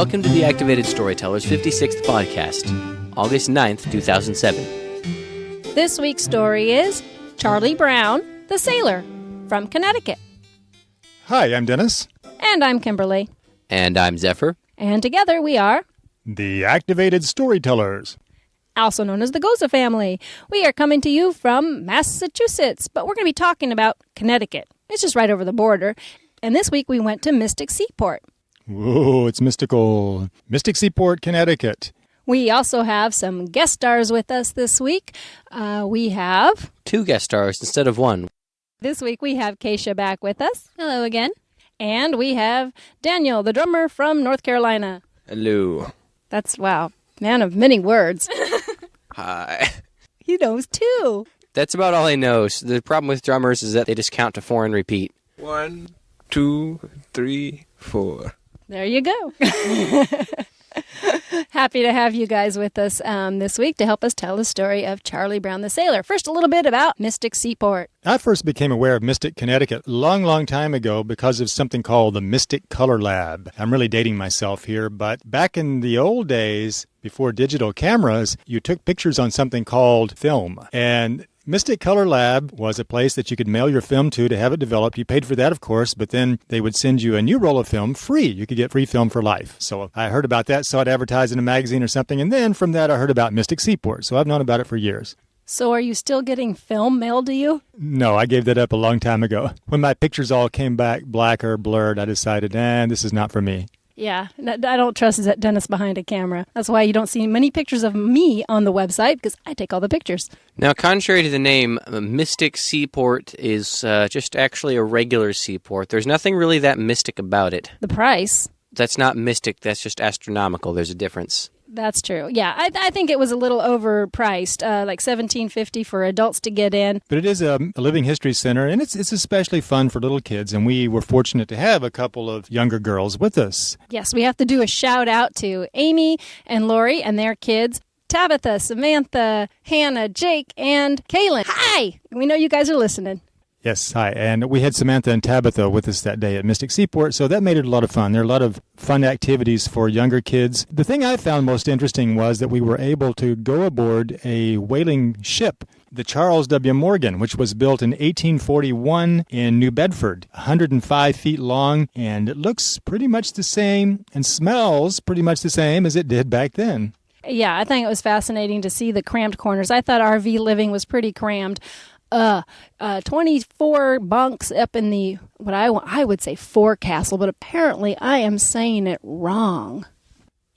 Welcome to the Activated Storytellers 56th podcast, August 9th, 2007. This week's story is Charlie Brown, the Sailor, from Connecticut. Hi, I'm Dennis. And I'm Kimberly. And I'm Zephyr. And together we are the Activated Storytellers, also known as the Goza family. We are coming to you from Massachusetts, but we're going to be talking about Connecticut. It's just right over the border. And this week we went to Mystic Seaport. Whoa, it's mystical. Mystic Seaport, Connecticut. We also have some guest stars with us this week. We have 2 guest stars instead of 1. This week we have Keisha back with us. Hello again. And we have Daniel, the drummer from North Carolina. Hello. That's, wow, man of many words. Hi. He knows 2. That's about all I know. So the problem with drummers is that they just count to 4 and repeat. 1, 2, 3, 4. There you go. Happy to have you guys with us this week to help us tell the story of Charlie Brown the Sailor. First, a little bit about Mystic Seaport. I first became aware of Mystic, Connecticut a long time ago because of something called the Mystic Color Lab. I'm really dating myself here, but back in the old days, before digital cameras, you took pictures on something called film. And Mystic Color Lab was a place that you could mail your film to have it developed. You paid for that, of course, but then they would send you a new roll of film free. You could get free film for life. So I heard about that, saw it advertised in a magazine or something, and then from that I heard about Mystic Seaport. So I've known about it for years. So are you still getting film mailed to you? No, I gave that up a long time ago. When my pictures all came back black or blurred, I decided, this is not for me. Yeah, I don't trust Dennis behind a camera. That's why you don't see many pictures of me on the website, because I take all the pictures. Now, contrary to the name, Mystic Seaport is just actually a regular seaport. There's nothing really that mystic about it. The price. That's not mystic, that's just astronomical. There's a difference. That's true. Yeah, I think it was a little overpriced, like $17.50 for adults to get in. But it is a living history center, and it's especially fun for little kids, and we were fortunate to have a couple of younger girls with us. Yes, we have to do a shout-out to Amy and Lori and their kids, Tabitha, Samantha, Hannah, Jake, and Kaylin. Hi! We know you guys are listening. Yes, hi. And we had Samantha and Tabitha with us that day at Mystic Seaport, so that made it a lot of fun. There are a lot of fun activities for younger kids. The thing I found most interesting was that we were able to go aboard a whaling ship, the Charles W. Morgan, which was built in 1841 in New Bedford, 105 feet long, and it looks pretty much the same and smells pretty much the same as it did back then. Yeah, I think it was fascinating to see the cramped corners. I thought RV living was pretty crammed. 24 bunks up in the, what I would say forecastle, but apparently I am saying it wrong.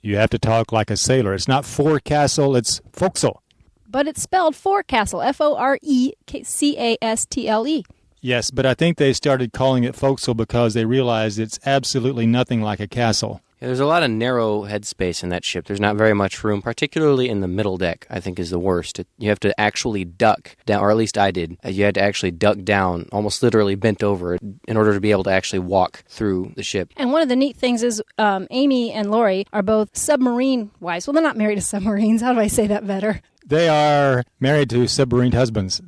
You have to talk like a sailor. It's not forecastle, it's forecastle. But it's spelled forecastle, Forecastle. Yes, but I think they started calling it forecastle because they realized it's absolutely nothing like a castle. Yeah, there's a lot of narrow headspace in that ship. There's not very much room, particularly in the middle deck, I think is the worst. You have to actually duck down, or at least I did. You had to actually duck down, almost literally bent over, in order to be able to actually walk through the ship. And one of the neat things is Amy and Lori are both submarine wives. Well, they're not married to submarines. How do I say that better? They are married to submarine husbands.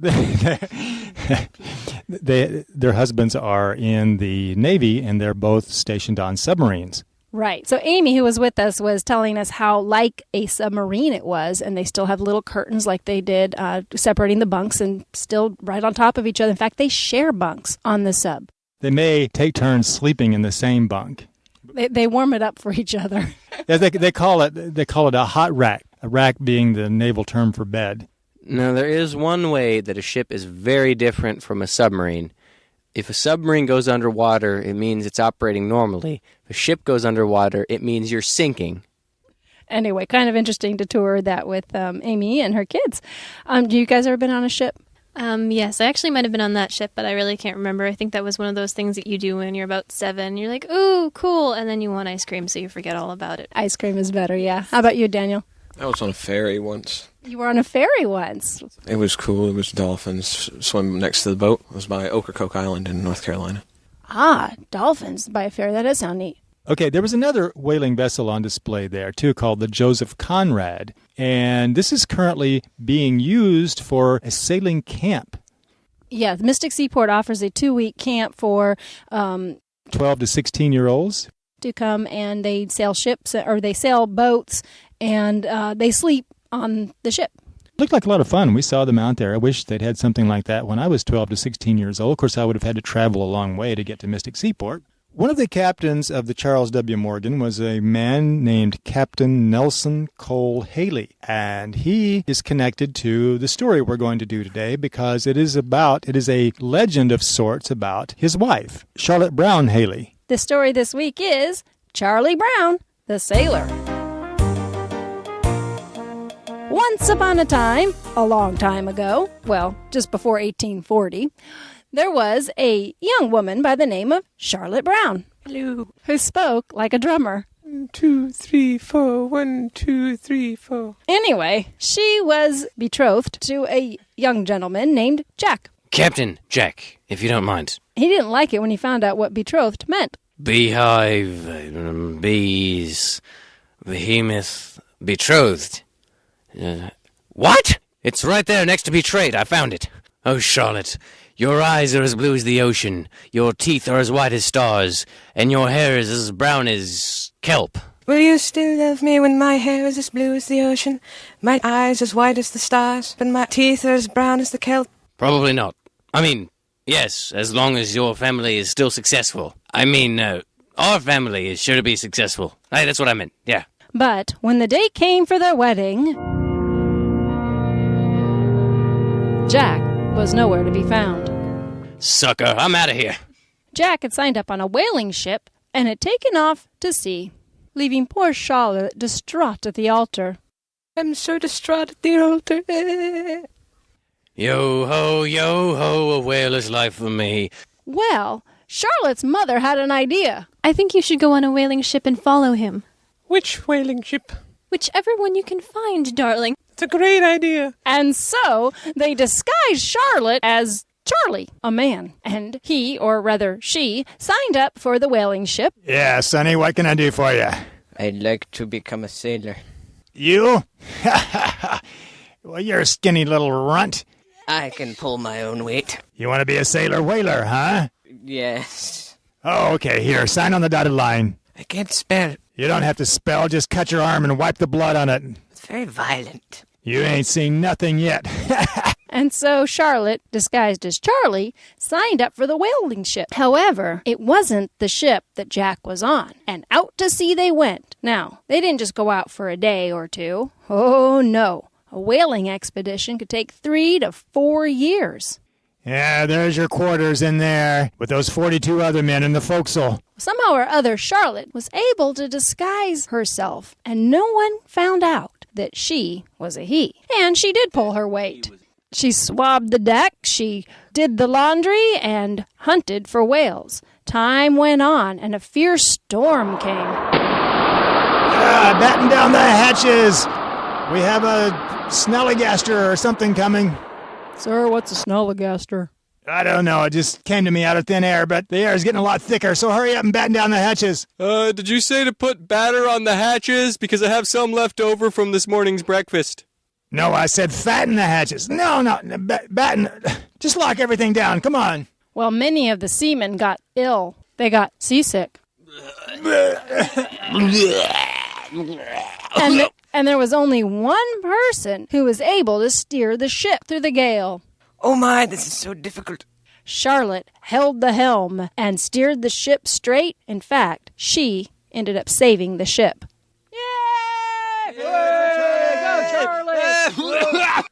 Their husbands are in the Navy, and they're both stationed on submarines. Right. So Amy, who was with us, was telling us how like a submarine it was, and they still have little curtains like they did, separating the bunks and still right on top of each other. In fact, they share bunks on the sub. They may take turns sleeping in the same bunk. They warm it up for each other. Yeah, they call it a hot rack. A rack being the naval term for bed. Now, there is one way that a ship is very different from a submarine. If a submarine goes underwater, it means it's operating normally. If a ship goes underwater, it means you're sinking. Anyway, kind of interesting to tour that with Amy and her kids. Do you guys ever been on a ship? Yes, I actually might have been on that ship, but I really can't remember. I think that was one of those things that you do when you're about 7. You're like, ooh, cool, and then you want ice cream, so you forget all about it. Ice cream is better, yeah. How about you, Daniel? I was on a ferry once. You were on a ferry once. It was cool. It was dolphins swim next to the boat. It was by Ocracoke Island in North Carolina. Ah, dolphins by a ferry. That does sound neat. Okay, there was another whaling vessel on display there, too, called the Joseph Conrad. And this is currently being used for a sailing camp. Yeah, the Mystic Seaport offers a 2-week camp for 12 to 16-year-olds. to come and they sail ships or they sail boats and they sleep on the ship. Looked like a lot of fun. We saw them out there. I wish they'd had something like that when I was 12 to 16 years old. Of course, I would have had to travel a long way to get to Mystic Seaport. One of the captains of the Charles W. Morgan was a man named Captain Nelson Cole Haley, and he is connected to the story we're going to do today because it is a legend of sorts about his wife, Charlotte Brown Haley. The story this week is Charlie Brown, the sailor. Once upon a time, a long time ago, well, just before 1840, there was a young woman by the name of Charlotte Brown. Hello. Who spoke like a drummer. 1, 2, 3, 4. 1, 2, 3, 4. Anyway, she was betrothed to a young gentleman named Jack. Captain Jack, if you don't mind. He didn't like it when he found out what betrothed meant. Beehive, bees, behemoth, betrothed. What? It's right there next to betrayed. I found it. Oh, Charlotte, your eyes are as blue as the ocean, your teeth are as white as stars, and your hair is as brown as kelp. Will you still love me when my hair is as blue as the ocean, my eyes as white as the stars, and my teeth are as brown as the kelp? Probably not. I mean, yes, as long as your family is still successful. I mean, our family is sure to be successful. Hey, that's what I meant, yeah. But when the day came for their wedding, Jack was nowhere to be found. Sucker, I'm out of here. Jack had signed up on a whaling ship and had taken off to sea, leaving poor Charlotte distraught at the altar. I'm so distraught at the altar. Yo-ho, a whaler's life for me. Well, Charlotte's mother had an idea. I think you should go on a whaling ship and follow him. Which whaling ship? Whichever one you can find, darling. It's a great idea. And so they disguised Charlotte as Charlie, a man. And he, or rather she, signed up for the whaling ship. Yeah, Sonny, what can I do for you? I'd like to become a sailor. You? Well, you're a skinny little runt. I can pull my own weight. You want to be a sailor whaler, huh? Yes. Oh, okay, here, sign on the dotted line. I can't spell. You don't have to spell, just cut your arm and wipe the blood on it. It's very violent. You ain't seen nothing yet. And so Charlotte, disguised as Charlie, signed up for the whaling ship. However, it wasn't the ship that Jack was on, and out to sea they went. Now, they didn't just go out for a day or two. Oh, no. A whaling expedition could take 3 to 4 years. Yeah, there's your quarters in there, with those 42 other men in the forecastle. Somehow or other, Charlotte was able to disguise herself, and no one found out that she was a he. And she did pull her weight. She swabbed the deck, she did the laundry, and hunted for whales. Time went on, and a fierce storm came. Batten down the hatches! We have a snallygaster or something coming. Sir, what's a snallygaster? I don't know, it just came to me out of thin air, but the air is getting a lot thicker, so hurry up and batten down the hatches. Did you say to put batter on the hatches? Because I have some left over from this morning's breakfast. No, I said fatten the hatches. No, batten. Just lock everything down, come on. Well, many of the seamen got ill. They got seasick. And there was only one person who was able to steer the ship through the gale. Oh my, this is so difficult. Charlotte held the helm and steered the ship straight. In fact, she ended up saving the ship. Yay! Go, Charlie!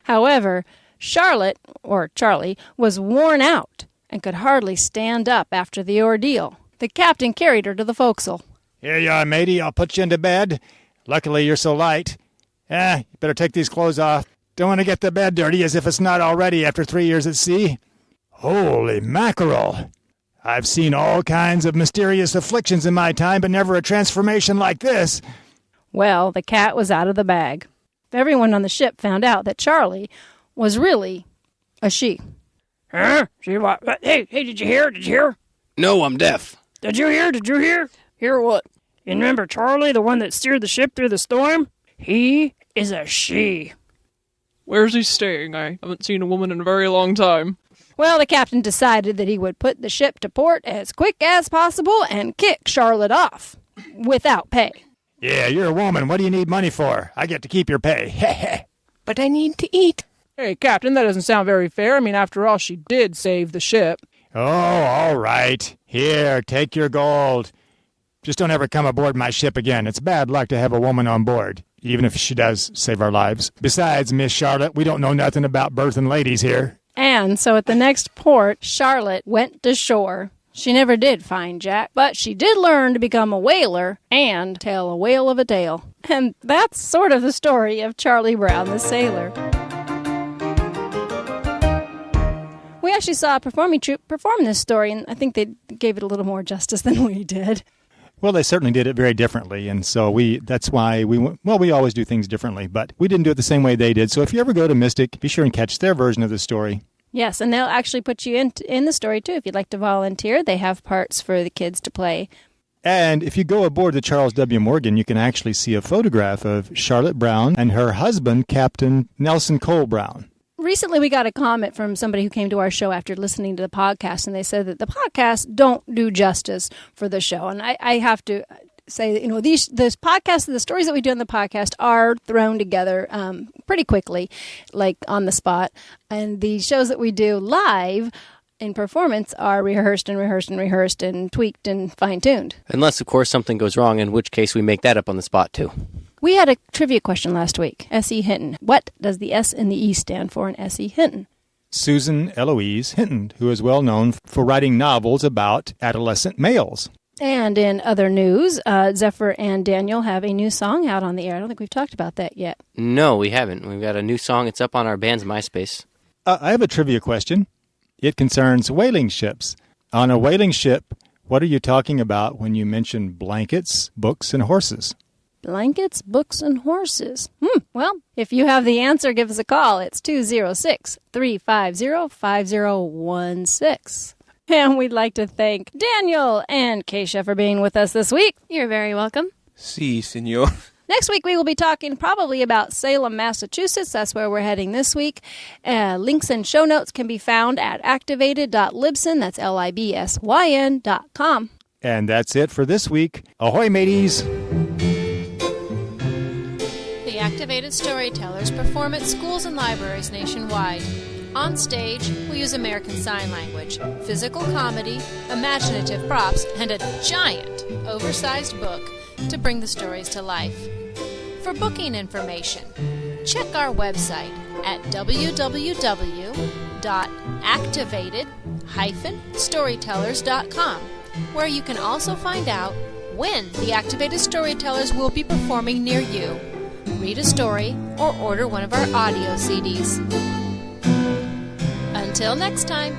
However, Charlotte, or Charlie, was worn out and could hardly stand up after the ordeal. The captain carried her to the forecastle. Here you are, matey. I'll put you into bed. Luckily, you're so light. You better take these clothes off. Don't want to get the bed dirty as if it's not already after 3 years at sea. Holy mackerel. I've seen all kinds of mysterious afflictions in my time, but never a transformation like this. Well, the cat was out of the bag. Everyone on the ship found out that Charlie was really a she. Huh? She what? Hey, did you hear? No, I'm deaf. Did you hear? Hear what? You remember Charlie, the one that steered the ship through the storm? He is a she. Where's he staying? I haven't seen a woman in a very long time. Well, the captain decided that he would put the ship to port as quick as possible and kick Charlotte off without pay. Yeah, you're a woman. What do you need money for? I get to keep your pay. But I need to eat. Hey, Captain, that doesn't sound very fair. I mean, after all, she did save the ship. Oh, all right. Here, take your gold. Just don't ever come aboard my ship again. It's bad luck to have a woman on board, even if she does save our lives. Besides, Miss Charlotte, we don't know nothing about berthing ladies here. And so at the next port, Charlotte went to shore. She never did find Jack, but she did learn to become a whaler and tell a whale of a tale. And that's sort of the story of Charlie Brown the Sailor. We actually saw a performing troupe perform this story, and I think they gave it a little more justice than we did. Well, they certainly did it very differently, and so that's why we always do things differently, but we didn't do it the same way they did. So if you ever go to Mystic, be sure and catch their version of the story. Yes, and they'll actually put you in the story, too. If you'd like to volunteer, they have parts for the kids to play. And if you go aboard the Charles W. Morgan, you can actually see a photograph of Charlotte Brown and her husband, Captain Nelson Cole Brown. Recently, we got a comment from somebody who came to our show after listening to the podcast, and they said that the podcasts don't do justice for the show. And I have to say that, this podcast, the stories that we do on the podcast are thrown together pretty quickly, like on the spot. And the shows that we do live in performance are rehearsed and tweaked and fine-tuned. Unless, of course, something goes wrong, in which case we make that up on the spot, too. We had a trivia question last week. S.E. Hinton. What does the S and the E stand for in S.E. Hinton? Susan Eloise Hinton, who is well known for writing novels about adolescent males. And in other news, Zephyr and Daniel have a new song out on the air. I don't think we've talked about that yet. No, we haven't. We've got a new song. It's up on our band's MySpace. I have a trivia question. It concerns whaling ships. On a whaling ship, what are you talking about when you mention blankets, books, and horses? Blankets, books, and horses. Well, if you have the answer, give us a call. It's 206-350-5016. And we'd like to thank Daniel and Keisha for being with us this week. You're very welcome. Si, senor. Next week, we will be talking probably about Salem, Massachusetts. That's where we're heading this week. Links and show notes can be found at activated.libsyn. That's libsyn.com. And that's it for this week. Ahoy, mateys! The Activated Storytellers perform at schools and libraries nationwide. On stage, we use American Sign Language, physical comedy, imaginative props, and a giant, oversized book to bring the stories to life. For booking information, check our website at www.activated-storytellers.com, where you can also find out when the Activated Storytellers will be performing near you. Read a story or order one of our audio CDs. Until next time.